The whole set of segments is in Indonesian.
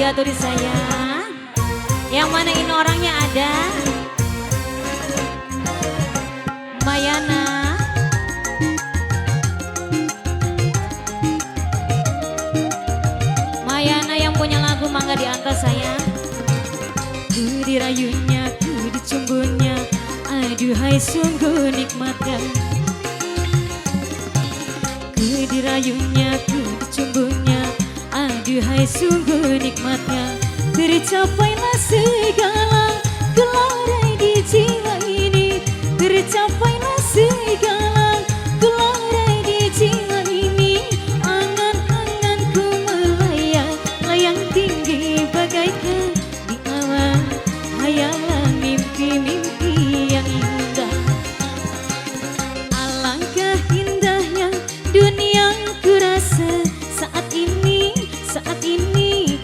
diatur sayang. Yang mana ini orangnya ada? Mayana. Mayana yang punya lagu mangga diantar sayang. Ku dirayunya, ku dicumbunya, aduhai sungguh nikmatnya. Ku dirayunya, ku dicumbunya, aduhai sungguh nikmatnya. Tercapailah segala gelora di jiwa ini. Tercapailah segala gelora di jiwa ini. Angan-anganku melayang, layang tinggi bagaikan di awan. Hayalan mimpi-mimpi yang indah. Alangkah indahnya dunia ku rasa saat ini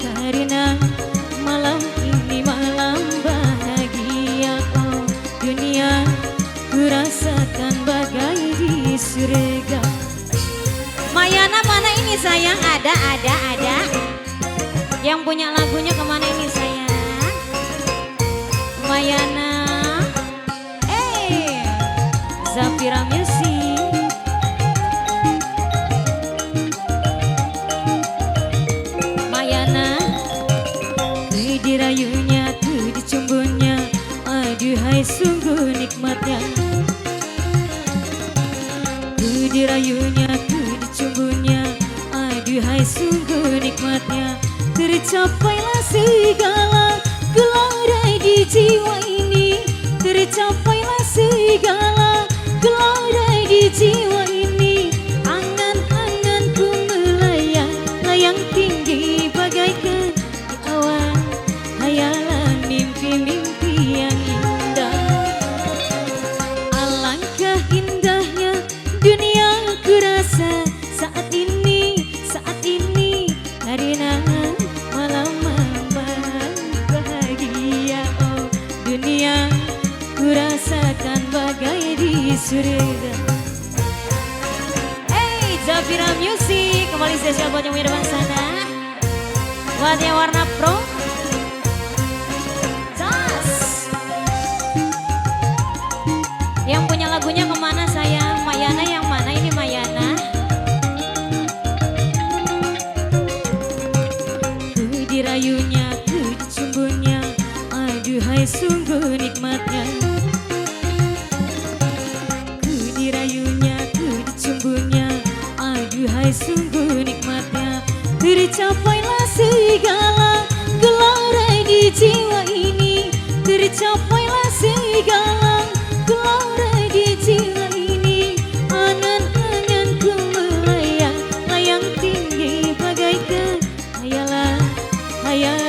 karena malam ini malam bahagia. Oh dunia ku rasakan bagai di surga. Mayana mana ini sayang? Ada. Yang punya lagunya kemana ini sayang? Mayana. Zafira Music. Mayana. Ku dirayunya, ku dicumbunya, aduhai sungguh nikmatnya. Ku dirayunya, ku dicumbunya, aduhai sungguh nikmatnya. Tercapailah segala gelora di jiwa ini. Tercapailah segala gelora di jiwa ini. Angan-anganku melayang, layang tinggi bagaikan di awan. Hayalan mimpi-mimpi yang indah. Alangkah indahnya dunia ku rasa saat ini karena malam-malam bahagia. Oh dunia ku rasakan bagai di surga. Zafira Music kembali spesial buat yang punya depan sana. Buat yang warna pro. Yang punya lagunya kemana sayang? Mayana yang mana ini Mayana? Ku dirayunya, ku dicumbunya, aduhai sungguh nikmatnya. Ku dirayunya, ku dicumbunya, aduhai sungguh nikmatnya. Tercapailah segala gelora di jiwa ini. Tercapailah segala gelora di jiwa ini. Angan-anganku melayang, layang tinggi bagaikan hayalan, hayalan